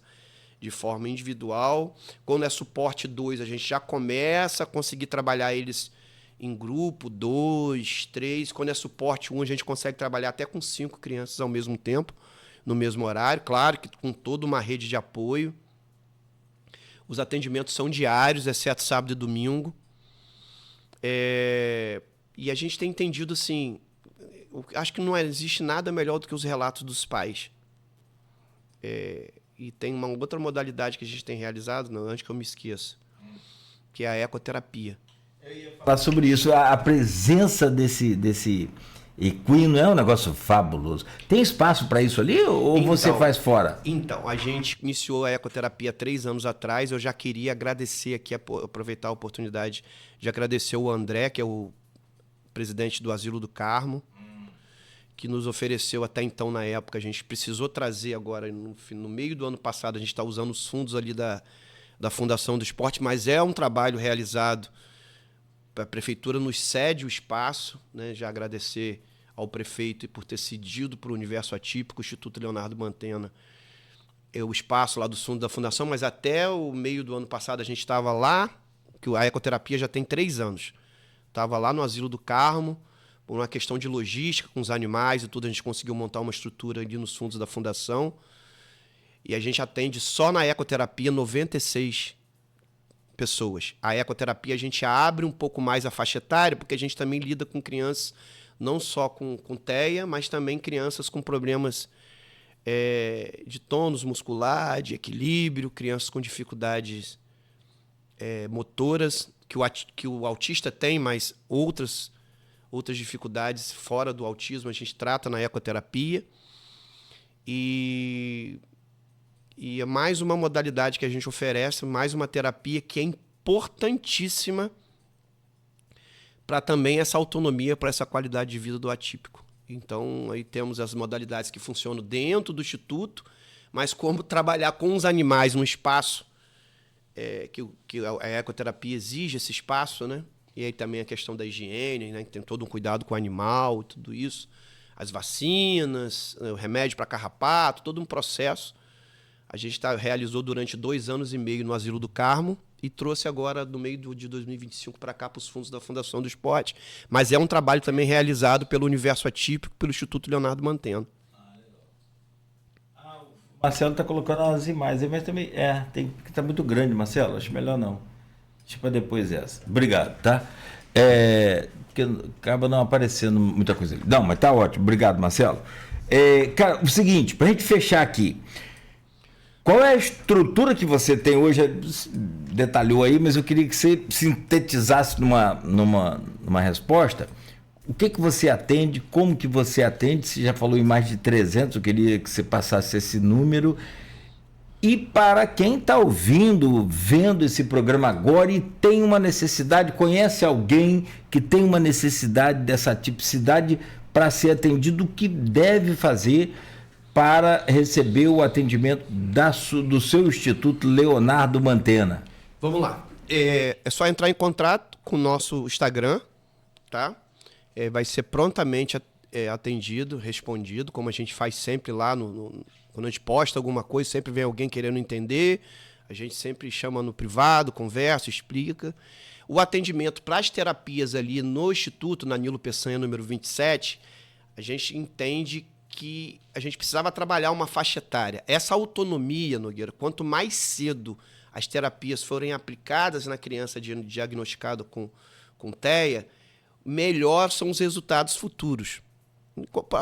de forma individual. Quando é suporte 2, a gente já começa a conseguir trabalhar eles em grupo, 2, 3. Quando é suporte 1, a gente consegue trabalhar até com 5 crianças ao mesmo tempo, no mesmo horário. Claro que com toda uma rede de apoio. Os atendimentos são diários, exceto sábado e domingo. E a gente tem entendido, assim, acho que não existe nada melhor do que os relatos dos pais. E tem uma outra modalidade que a gente tem realizado, não, antes que eu me esqueça, que é a ecoterapia. Eu ia falar sobre isso, a presença desse equino é um negócio fabuloso. Tem espaço para isso ali ou então, você faz fora? Então, a gente iniciou a ecoterapia 3 anos atrás. Eu já queria agradecer aqui, aproveitar a oportunidade de agradecer o André, que é o presidente do Asilo do Carmo, que nos ofereceu até então, na época. A gente precisou trazer agora, no meio do ano passado, a gente está usando os fundos ali da Fundação do Esporte, mas é um trabalho realizado. A prefeitura nos cede o espaço, né? Já agradecer ao prefeito e por ter cedido para o Universo Atípico, o Instituto Leonardo Mantena, o espaço lá do fundo da fundação, mas até o meio do ano passado a gente estava lá, que a ecoterapia já tem 3 anos. Estava lá no Asilo do Carmo, por uma questão de logística com os animais e tudo, a gente conseguiu montar uma estrutura ali nos fundos da fundação, e a gente atende só na ecoterapia 96 pessoas. A ecoterapia a gente abre um pouco mais a faixa etária, porque a gente também lida com crianças não só com TEA, mas também crianças com problemas de tônus muscular, de equilíbrio, crianças com dificuldades motoras, que o autista tem, mas outras dificuldades fora do autismo a gente trata na ecoterapia. E é mais uma modalidade que a gente oferece, mais uma terapia que é importantíssima para também essa autonomia, para essa qualidade de vida do atípico. Então, aí temos as modalidades que funcionam dentro do Instituto, mas como trabalhar com os animais num espaço que a ecoterapia exige esse espaço, né? E aí também a questão da higiene, né? Tem todo um cuidado com o animal, tudo isso. As vacinas, o remédio para carrapato, todo um processo. A gente realizou durante 2 anos e meio no Asilo do Carmo e trouxe agora, no meio de 2025, para cá, para os fundos da Fundação do Esporte. Mas é um trabalho também realizado pelo Universo Atípico, pelo Instituto Leonardo Mantena. O Marcelo está colocando as imagens, mas também tem que estar muito grande, Marcelo. Acho melhor não. Deixa para depois essa. Obrigado, tá? Porque acaba não aparecendo muita coisa ali. Não, mas tá ótimo. Obrigado, Marcelo. Cara, o seguinte, para a gente fechar aqui. Qual é a estrutura que você tem hoje? Detalhou aí, mas eu queria que você sintetizasse numa resposta. O que você atende? Como que você atende? Você já falou em mais de 300, eu queria que você passasse esse número. E para quem está ouvindo, vendo esse programa agora e tem uma necessidade, conhece alguém que tem uma necessidade dessa tipicidade para ser atendido, o que deve fazer para receber o atendimento do seu Instituto Leonardo Mantena? Vamos lá. É só entrar em contato com o nosso Instagram, tá? Vai ser prontamente atendido, respondido, como a gente faz sempre lá. Quando a gente posta alguma coisa, sempre vem alguém querendo entender. A gente sempre chama no privado, conversa, explica. O atendimento para as terapias ali no Instituto, na Nilo Peçanha, número 27, a gente entende que a gente precisava trabalhar uma faixa etária. Essa autonomia, Nogueira, quanto mais cedo as terapias forem aplicadas na criança diagnosticada com TEA, melhor são os resultados futuros.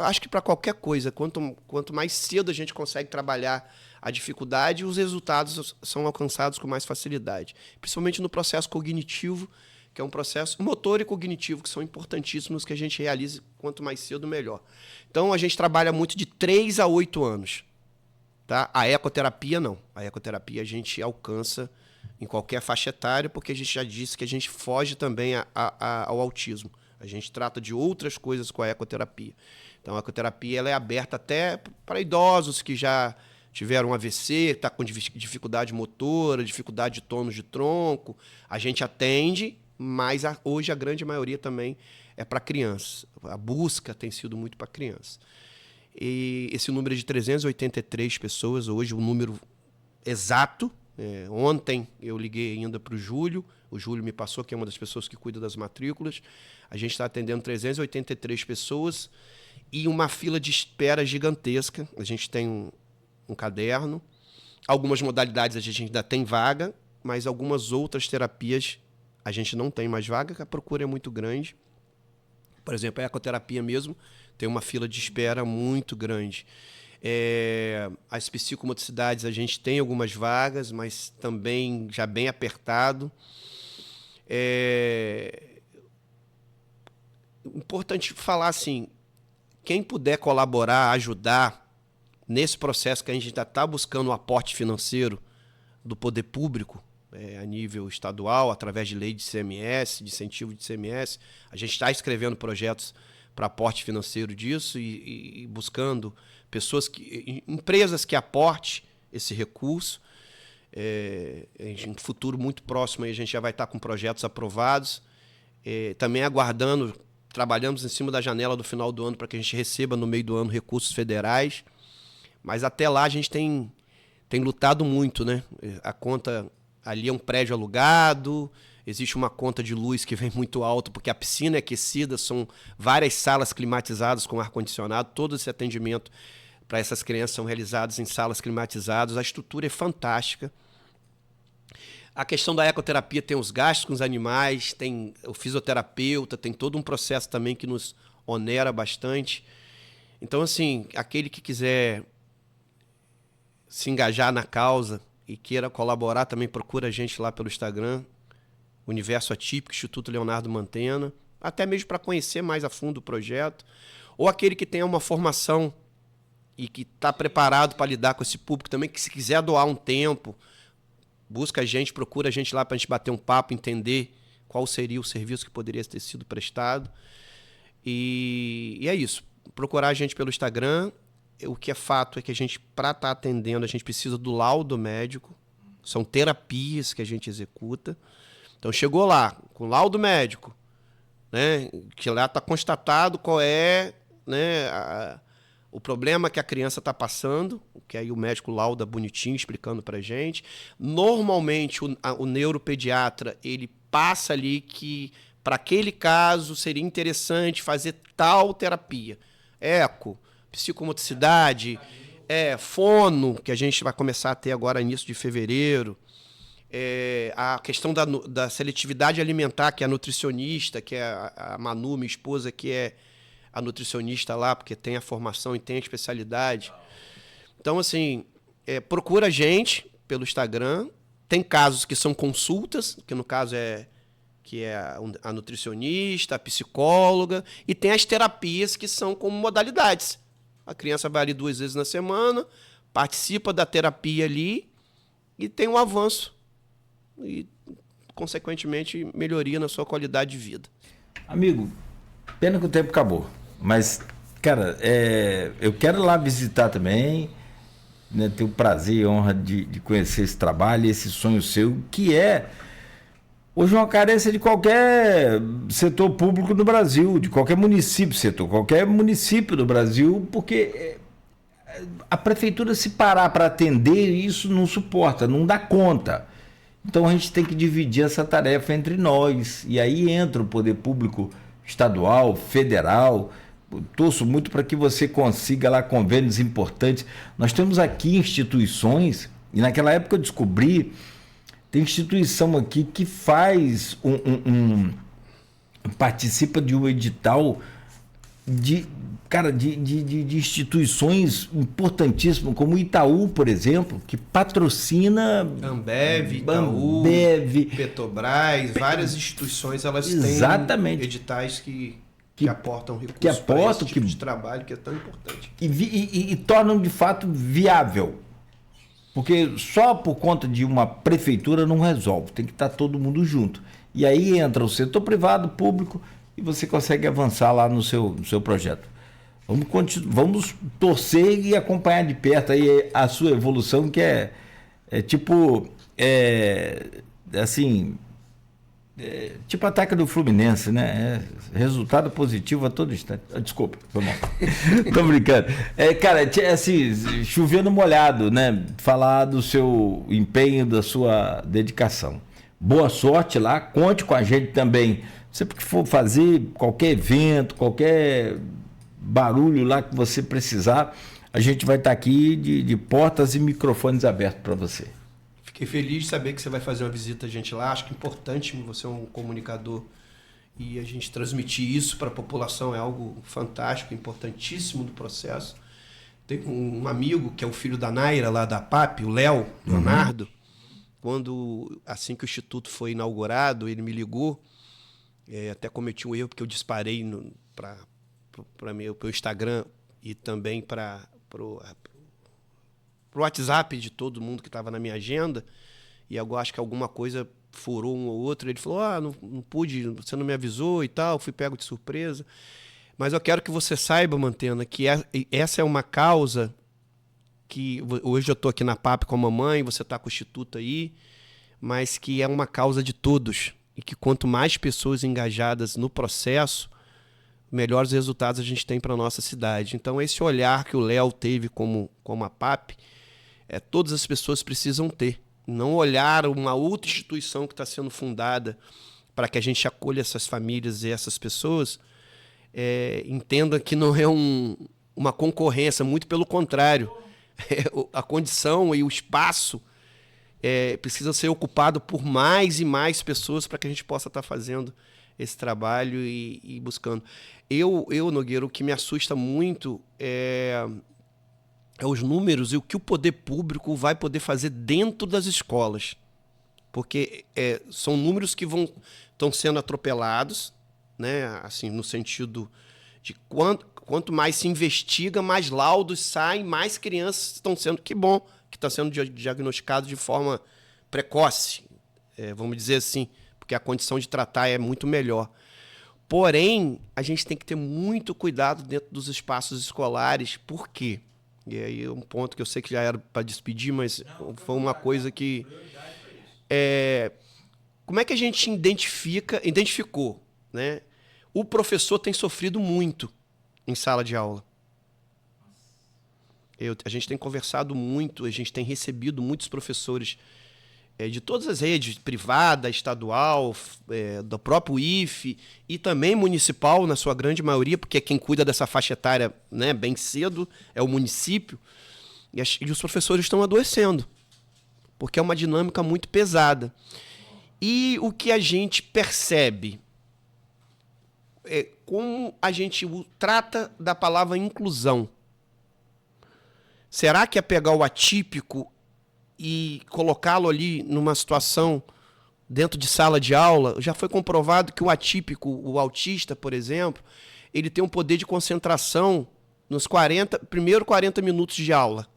Acho que para qualquer coisa, quanto mais cedo a gente consegue trabalhar a dificuldade, os resultados são alcançados com mais facilidade. Principalmente no processo cognitivo, que é um processo motor e cognitivo, que são importantíssimos, que a gente realize quanto mais cedo, melhor. Então, a gente trabalha muito de 3 a 8 anos. Tá? A ecoterapia, não. A ecoterapia a gente alcança em qualquer faixa etária, porque a gente já disse que a gente foge também ao autismo. A gente trata de outras coisas com a ecoterapia. Então, a ecoterapia ela é aberta até para idosos que já tiveram AVC, está com dificuldade motora, dificuldade de tônus de tronco. A gente atende, mas hoje a grande maioria também é para crianças. A busca tem sido muito para crianças. E esse número é de 383 pessoas, hoje o número exato. Ontem eu liguei ainda para o Júlio me passou, que é uma das pessoas que cuida das matrículas. A gente está atendendo 383 pessoas e uma fila de espera gigantesca. A gente tem um caderno. Algumas modalidades a gente ainda tem vaga, mas algumas outras terapias a gente não tem mais vaga, que a procura é muito grande. Por exemplo, a ecoterapia mesmo tem uma fila de espera muito grande. As psicomotricidades a gente tem algumas vagas, mas também já bem apertado. Importante falar assim, quem puder colaborar, ajudar nesse processo que a gente ainda está buscando o aporte financeiro do poder público, a nível estadual, através de lei de ICMS, de incentivo de ICMS, a gente está escrevendo projetos para aporte financeiro disso e buscando empresas que aportem esse recurso. Em um futuro muito próximo a gente já vai estar com projetos aprovados. Também aguardando, trabalhamos em cima da janela do final do ano para que a gente receba no meio do ano recursos federais. Mas até lá a gente tem lutado muito, né? A conta ali é um prédio alugado, existe uma conta de luz que vem muito alta, porque a piscina é aquecida, são várias salas climatizadas com ar-condicionado, todo esse atendimento para essas crianças são realizados em salas climatizadas, a estrutura é fantástica. A questão da ecoterapia tem os gastos com os animais, tem o fisioterapeuta, tem todo um processo também que nos onera bastante. Então, assim, aquele que quiser se engajar na causa e queira colaborar, também procura a gente lá pelo Instagram, Universo Atípico, Instituto Leonardo Mantena, até mesmo para conhecer mais a fundo o projeto. Ou aquele que tenha uma formação e que está preparado para lidar com esse público também, que se quiser doar um tempo, busca a gente, procura a gente lá para a gente bater um papo, entender qual seria o serviço que poderia ter sido prestado. E é isso. Procurar a gente pelo Instagram. O que é fato é que a gente, para estar atendendo, a gente precisa do laudo médico. São terapias que a gente executa. Então, chegou lá, com laudo médico, né, que lá está constatado qual é, né, o problema que a criança está passando, que aí o médico lauda bonitinho, explicando para a gente. Normalmente, o neuropediatra, ele passa ali que, para aquele caso, seria interessante fazer tal terapia. Eco, psicomotricidade, fono, que a gente vai começar a ter agora início de fevereiro. A questão da seletividade alimentar, que é a nutricionista, que é a Manu, minha esposa, que é a nutricionista lá, porque tem a formação e tem a especialidade. Então, assim, procura a gente pelo Instagram. Tem casos que são consultas, que no caso que é a nutricionista, a psicóloga, e tem as terapias que são como modalidades. A criança vai ali 2 vezes na semana, participa da terapia ali e tem um avanço e, consequentemente, melhoria na sua qualidade de vida. Amigo, pena que o tempo acabou, mas, cara, eu quero lá visitar também, né, ter o prazer e honra de conhecer esse trabalho, esse sonho seu, que hoje uma carência de qualquer setor público do Brasil, de qualquer qualquer município do Brasil, porque a prefeitura, se parar para atender isso, não suporta, não dá conta. Então a gente tem que dividir essa tarefa entre nós, e aí entra o poder público estadual, federal. Eu torço muito para que você consiga lá convênios importantes. Nós temos aqui instituições, e naquela época eu descobri, tem instituição aqui que faz participa de um edital de, cara, de instituições importantíssimas, como o Itaú, por exemplo, que patrocina Ambev, Itaú, Ambev, Petrobras, várias instituições, elas exatamente, têm editais que aportam recursos que aportam, para esse tipo de trabalho que é tão importante. E tornam de fato viável. Porque só por conta de uma prefeitura não resolve, tem que estar todo mundo junto. E aí entra o setor privado, público, e você consegue avançar lá no seu projeto. Vamos torcer e acompanhar de perto aí a sua evolução, que tipo ataque do Fluminense, né? Resultado positivo a todo instante. Desculpa, foi mal. Tô brincando. Cara, assim, chovendo molhado, né? Falar do seu empenho, da sua dedicação. Boa sorte lá, conte com a gente também. Sempre que for fazer qualquer evento, qualquer barulho lá que você precisar, a gente vai estar aqui de portas e microfones abertos para você. Fiquei feliz de saber que você vai fazer uma visita a gente lá. Acho que é importante, você é um comunicador, e a gente transmitir isso para a população é algo fantástico, importantíssimo do processo. Tem um amigo que é o filho da Naira, lá da PAP, o Léo, Leonardo. Assim que o Instituto foi inaugurado, ele me ligou, até cometi um erro, porque eu disparei para o meu Instagram e também para o WhatsApp de todo mundo que estava na minha agenda, e eu acho que alguma coisa furou um ou outro. Ele falou, não pude, você não me avisou e tal, fui pego de surpresa. Mas eu quero que você saiba, Mantena, que essa é uma causa que hoje eu estou aqui na PAP com a mamãe, você está com o Instituto aí, mas que é uma causa de todos, e que quanto mais pessoas engajadas no processo, melhores resultados a gente tem para a nossa cidade. Então, esse olhar que o Léo teve como a PAP, todas as pessoas precisam ter. Não olhar uma outra instituição que está sendo fundada para que a gente acolha essas famílias e essas pessoas, entenda que não é uma concorrência, muito pelo contrário. A condição e o espaço precisa ser ocupado por mais e mais pessoas para que a gente possa estar fazendo esse trabalho e buscando. Nogueira, o que me assusta muito é os números e o que o poder público vai poder fazer dentro das escolas. Porque são números que estão sendo atropelados, né? Assim, no sentido de quanto mais se investiga, mais laudos saem, mais crianças estão sendo... Que bom que está sendo diagnosticado de forma precoce, vamos dizer assim, porque a condição de tratar é muito melhor. Porém, a gente tem que ter muito cuidado dentro dos espaços escolares. Por quê? E aí é um ponto que eu sei que já era para despedir, mas foi uma coisa que... como é que a gente identificou, né? O professor tem sofrido muito em sala de aula. A gente tem conversado muito, a gente tem recebido muitos professores de todas as redes, privada, estadual, do próprio IFE e também municipal, na sua grande maioria, porque quem cuida dessa faixa etária, né, bem cedo é o município, e os professores estão adoecendo, porque é uma dinâmica muito pesada. E o que a gente percebe é como a gente trata da palavra inclusão. Será que é pegar o atípico e colocá-lo ali numa situação dentro de sala de aula? Já foi comprovado que o atípico, o autista, por exemplo, ele tem um poder de concentração nos primeiros 40 minutos de aula.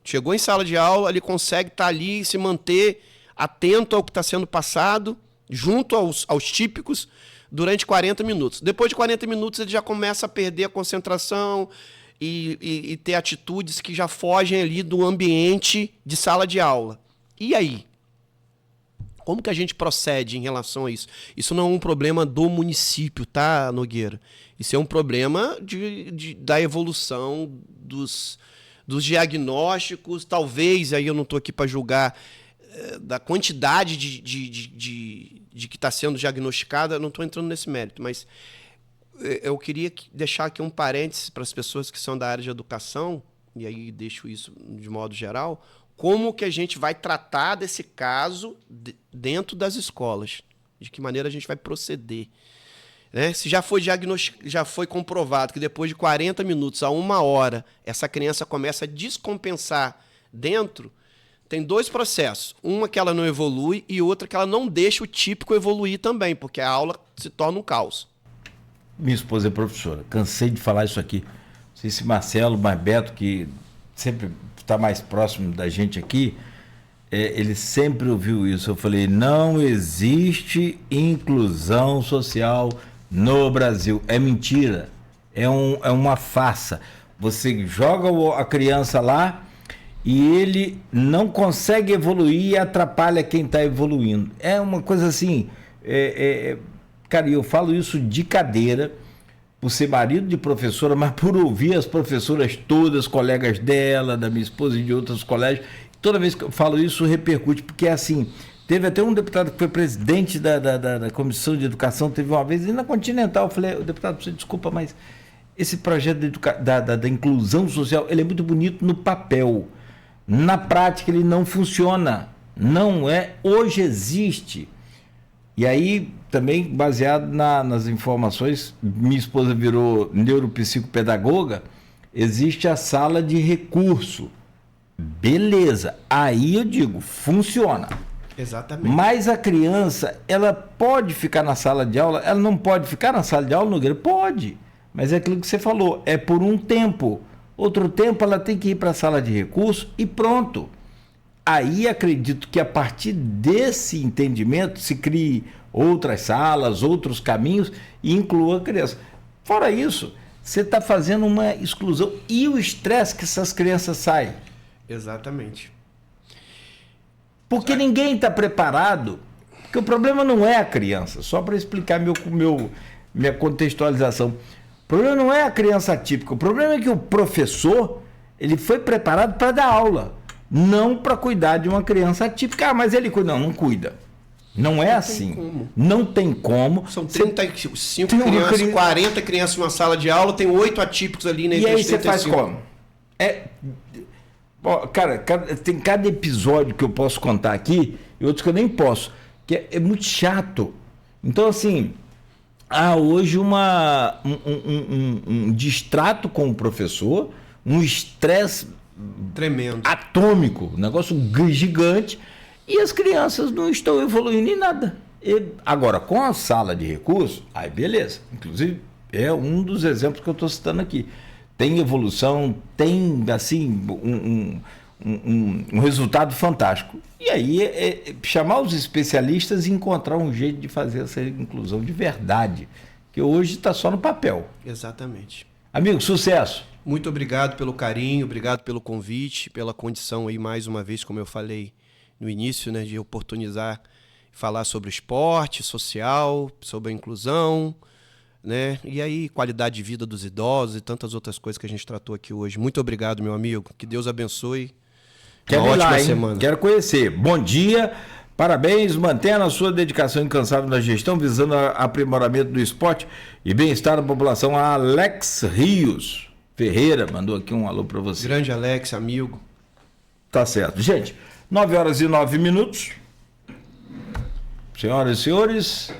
Chegou em sala de aula, ele consegue estar ali e se manter atento ao que está sendo passado, junto aos típicos, durante 40 minutos. Depois de 40 minutos, ele já começa a perder a concentração e ter atitudes que já fogem ali do ambiente de sala de aula. E aí? Como que a gente procede em relação a isso? Isso não é um problema do município, tá, Nogueira? Isso é um problema da evolução dos diagnósticos, talvez, aí eu não estou aqui para julgar, da quantidade de que está sendo diagnosticada, não estou entrando nesse mérito, mas eu queria deixar aqui um parênteses para as pessoas que são da área de educação, e aí deixo isso de modo geral, como que a gente vai tratar desse caso dentro das escolas. De que maneira a gente vai proceder. Né? Se já foi comprovado que depois de 40 minutos a 1 hora, essa criança começa a descompensar dentro, tem 2 processos. Uma que ela não evolui e outra que ela não deixa o típico evoluir também, porque a aula se torna um caos. Minha esposa é professora, cansei de falar isso aqui. Não sei se Marcelo, mas Beto, que sempre está mais próximo da gente aqui, ele sempre ouviu isso. Eu falei, não existe inclusão social no Brasil. É mentira, é uma farsa. Você joga a criança lá e ele não consegue evoluir e atrapalha quem está evoluindo. É uma coisa assim, cara, eu falo isso de cadeira, por ser marido de professora, mas por ouvir as professoras todas, colegas dela, da minha esposa e de outros colégios. Toda vez que eu falo isso, repercute, porque é assim, teve até um deputado que foi presidente da Comissão de Educação, teve uma vez, e na Continental, eu falei, deputado, você desculpa, mas esse projeto da inclusão social, ele é muito bonito no papel. Na prática, ele não funciona. Não é. Hoje existe. E aí, também, baseado nas informações, minha esposa virou neuropsicopedagoga, existe a sala de recurso. Beleza. Aí eu digo, funciona. Exatamente. Mas a criança, ela pode ficar na sala de aula, ela não pode ficar na sala de aula, Nogueira? Pode. Mas é aquilo que você falou, é por um tempo. Outro tempo ela tem que ir para a sala de recurso e pronto. Aí acredito que a partir desse entendimento se crie outras salas, outros caminhos e inclua a criança. Fora isso, você está fazendo uma exclusão e o estresse que essas crianças saem. Exatamente. Porque ninguém está preparado, porque o problema não é a criança, só para explicar minha contextualização. O problema não é a criança atípica, o problema é que o professor ele foi preparado para dar aula, não para cuidar de uma criança atípica. Ah, mas ele cuida. Não cuida. Não é assim. Não tem como. São 35 crianças, 40 crianças numa sala de aula, tem 8 atípicos ali, né? E aí você faz como? Cara, tem cada episódio que eu posso contar aqui e outros que eu nem posso, que é muito chato. Então, assim, há hoje um distrato com o professor, um estresse tremendo, atômico, um negócio gigante, e as crianças não estão evoluindo em nada. Agora, com a sala de recursos, aí beleza. Inclusive, é um dos exemplos que eu estou citando aqui. Tem evolução, tem, assim, um resultado fantástico. E aí chamar os especialistas e encontrar um jeito de fazer essa inclusão de verdade, que hoje está só no papel. Exatamente. Amigo, sucesso! Muito obrigado pelo carinho, obrigado pelo convite, pela condição aí, mais uma vez, como eu falei no início, né, de oportunizar, falar sobre o esporte social, sobre a inclusão, né? E aí, qualidade de vida dos idosos e tantas outras coisas que a gente tratou aqui hoje. Muito obrigado, meu amigo. Que Deus abençoe. Quero uma ótima semana. Quero conhecer. Bom dia, parabéns, mantenha a sua dedicação incansável na gestão, visando o aprimoramento do esporte e bem-estar da população. A Alex Rios Ferreira mandou aqui um alô para você. Grande Alex, amigo. Tá certo. Gente, 9h09. Senhoras e senhores,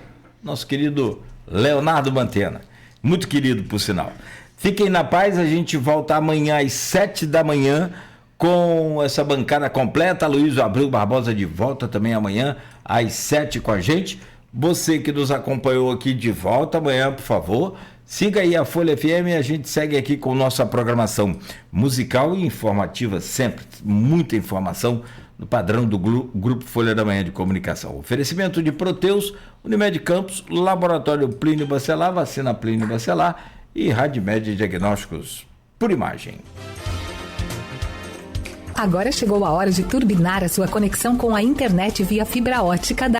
nosso querido Leonardo Mantena, muito querido por sinal. Fiquem na paz, a gente volta amanhã às 7 da manhã com essa bancada completa. Luiz Abreu Barbosa de volta também amanhã às 7 com a gente. Você que nos acompanhou aqui de volta amanhã, por favor, siga aí a Folha FM e a gente segue aqui com nossa programação musical e informativa, sempre muita informação no padrão do Grupo Folha da Manhã de Comunicação. Oferecimento de Proteus, Unimed Campos, Laboratório Plínio Bacelar, Vacina Plínio Bacelar e Radmed Diagnósticos por Imagem. Agora chegou a hora de turbinar a sua conexão com a internet via fibra ótica da